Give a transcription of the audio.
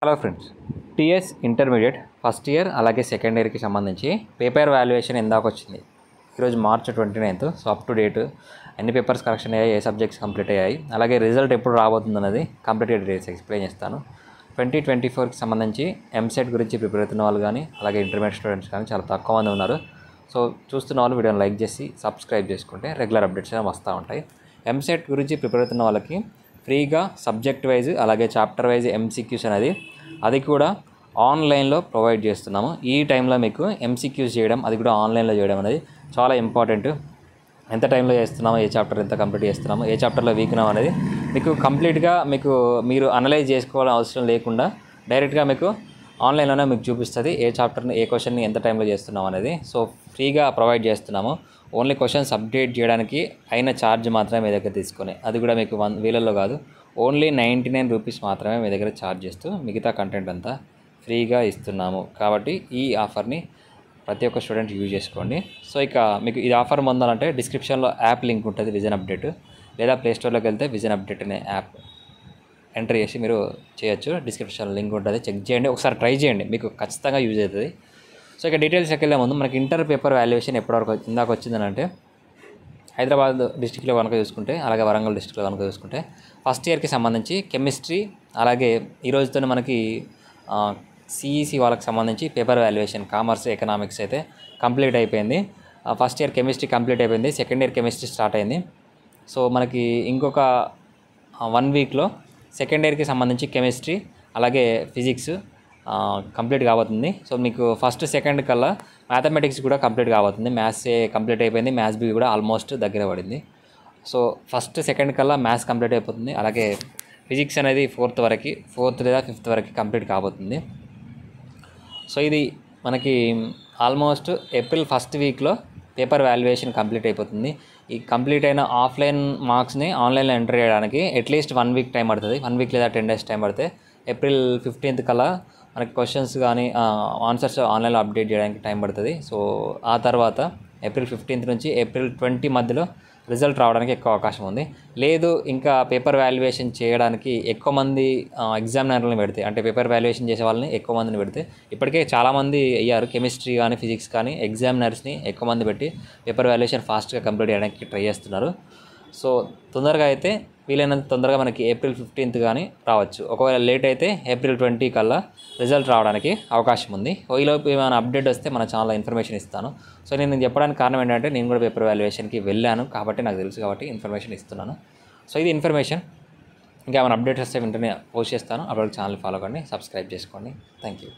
Hello friends, TS intermediate first year అలాగే second ఇయర్కి సంబంధించి పేపర్ వాల్యుయేషన్ ఎందాక వచ్చింది. ఈరోజు March 29. So up to date ఎన్ని పేపర్స్ కరెక్షన్ అయ్యాయి, ఏ సబ్జెక్ట్స్ కంప్లీట్ అయ్యాయి, అలాగే రిజల్ట్ ఎప్పుడు రాబోతుంది అన్నది కంప్లీటెడ్ డేట్స్ ఎక్స్ప్లెయిన్ చేస్తాను. 2024కి సంబంధించి ఎంసెట్ గురించి ప్రిపేర్ అవుతున్న వాళ్ళు కానీ అలాగే ఇంటర్మీడియట్ స్టూడెంట్స్ కానీ చాలా తక్కువ మంది ఉన్నారు. సో చూస్తున్న వాళ్ళు వీడియోని లైక్ చేసి సబ్స్క్రైబ్ చేసుకుంటే రెగ్యులర్ అప్డేట్స్ వస్తూ ఉంటాయి. ఎంసెట్ గురించి ప్రిపేర్ అవుతున్న వాళ్ళకి ఫ్రీగా సబ్జెక్ట్ వైజ్ అలాగే చాప్టర్ వైజ్ ఎంసీక్యూస్ అనేది అది కూడా ఆన్లైన్లో ప్రొవైడ్ చేస్తున్నాము. ఈ టైంలో మీకు ఎంసీక్యూస్ చేయడం, అది కూడా ఆన్లైన్లో చేయడం అనేది చాలా ఇంపార్టెంట్. ఎంత టైంలో చేస్తున్నామో, ఏ చాప్టర్ ఎంత కంప్లీట్ చేస్తున్నామో, ఏ చాప్టర్లో వీక్ ఉన్నాం అనేది మీకు కంప్లీట్గా మీరు అనలైజ్ చేసుకోవాలని అవసరం లేకుండా డైరెక్ట్గా మీకు ఆన్లైన్లోనే మీకు చూపిస్తుంది ఏ చాప్టర్ని, ఏ క్వశ్చన్ని ఎంత టైంలో చేస్తున్నాం అనేది. సో ఫ్రీగా ప్రొవైడ్ చేస్తున్నాము. ఓన్లీ క్వశ్చన్స్ అప్డేట్ చేయడానికి అయిన ఛార్జ్ మాత్రమే మీ దగ్గర తీసుకొని, అది కూడా మీకు 1000లో కాదు, ఓన్లీ 99 రూపీస్ మాత్రమే మీ దగ్గర ఛార్జ్ చేస్తూ మిగతా కంటెంట్ అంతా ఫ్రీగా ఇస్తున్నాము. కాబట్టి ఈ ఆఫర్ని ప్రతి ఒక్క స్టూడెంట్ యూజ్ చేసుకోండి. సో ఇక మీకు ఈ ఆఫర్ పొందాలంటే డిస్క్రిప్షన్లో యాప్ లింక్ ఉంటుంది, విజన్ అప్డేట్, లేదా ప్లేస్టోర్లోకి వెళ్తే విజన్ అప్డేట్ అనే యాప్ ఎంటర్ చేసి మీరు చేయొచ్చు. డిస్క్రిప్షన్ లింక్ ఉంటుంది, చెక్ చేయండి, ఒకసారి ట్రై చేయండి, మీకు ఖచ్చితంగా యూజ్ అవుతుంది. సో ఇక డీటెయిల్స్కి వెళ్ళే ముందు మనకి ఇంటర్ పేపర్ వాల్యుయేషన్ ఎప్పటివరకు ఇందాక వచ్చిందని అంటే, హైదరాబాద్ డిస్టిక్లో కనుక చూసుకుంటే అలాగే వరంగల్ డిస్టిక్లో కనుక చూసుకుంటే ఫస్ట్ ఇయర్కి సంబంధించి కెమిస్ట్రీ, అలాగే ఈ రోజుతో మనకి సిఈసి వాళ్ళకి సంబంధించి పేపర్ వాల్యుయేషన్ కామర్స్ ఎకనామిక్స్ అయితే కంప్లీట్ అయిపోయింది. ఫస్ట్ ఇయర్ కెమిస్ట్రీ కంప్లీట్ అయిపోయింది, సెకండ్ ఇయర్ కెమిస్ట్రీ స్టార్ట్ అయింది. సో మనకి ఇంకొక 1 వీక్లో సెకండ్ ఇయర్కి సంబంధించి కెమిస్ట్రీ అలాగే ఫిజిక్స్ కంప్లీట్ కాబోతుంది. సో మీకు ఫస్ట్ సెకండ్ కల్లా మ్యాథమెటిక్స్ కూడా కంప్లీట్ కాబోతుంది. మ్యాథ్స్ కంప్లీట్ అయిపోయింది, మ్యాథ్స్ బి కూడా ఆల్మోస్ట్ దగ్గర పడింది. సో ఫస్ట్ సెకండ్ కల్లా మ్యాథ్స్ కంప్లీట్ అయిపోతుంది, అలాగే ఫిజిక్స్ అనేది 4th లేదా 5th వరకు కంప్లీట్ కాబోతుంది. సో ఇది మనకి ఆల్మోస్ట్ ఏప్రిల్ ఫస్ట్ వీక్లో పేపర్ వాల్యుయేషన్ కంప్లీట్ అయిపోతుంది. ఈ కంప్లీట్ అయిన ఆఫ్లైన్ మార్క్స్ని ఆన్లైన్లో ఎంటర్ చేయడానికి అట్లీస్ట్ 1 వీక్ టైం పడుతుంది. 1 వీక్ లేదా 10 డేస్ టైం పడితే ఏప్రిల్ 15th కల్లా మనకి క్వశ్చన్స్ కానీ ఆన్సర్స్ ఆన్లైన్లో అప్డేట్ చేయడానికి టైం పడుతుంది. సో ఆ తర్వాత ఏప్రిల్ 15th నుంచి ఏప్రిల్ 20 మధ్యలో రిజల్ట్ రావడానికి ఎక్కువ అవకాశం ఉంది. లేదు ఇంకా పేపర్ వాల్యుయేషన్ చేయడానికి ఎక్కువ మంది ఎగ్జామినర్లను పెడితే, అంటే పేపర్ వాల్యుయేషన్ చేసే వాళ్ళని ఎక్కువ మందిని పెడితే, ఇప్పటికే చాలామంది అయ్యారు, కెమిస్ట్రీ కానీ ఫిజిక్స్ కానీ ఎగ్జామినర్స్ని ఎక్కువ మంది పెట్టి పేపర్ వాల్యుయేషన్ ఫాస్ట్గా కంప్లీట్ చేయడానికి ట్రై చేస్తున్నారు. సో తొందరగా అయితే వీలైనంత తొందరగా మనకి ఏప్రిల్ 15th కానీ రావచ్చు. ఒకవేళ లేట్ అయితే ఏప్రిల్ 20 కల్లా రిజల్ట్ రావడానికి అవకాశం ఉంది. ఈలోపు ఏమైనా అప్డేట్ వస్తే మన ఛానల్లో ఇన్ఫర్మేషన్ ఇస్తాను. సో నేను చెప్పడానికి కారణం ఏంటంటే నేను కూడా పేపర్ వాల్యుయేషన్కి వెళ్ళాను కాబట్టి నాకు తెలుసు, కాబట్టి ఇన్ఫర్మేషన్ ఇస్తున్నాను. సో ఇది ఇన్ఫర్మేషన్. ఇంకా ఏమైనా అప్డేట్స్ వస్తే వెంటనే పోస్ట్ చేస్తాను. అప్పటికి ఛానల్ ఫాలో కండి, సబ్స్క్రైబ్ చేసుకోండి. Thank you.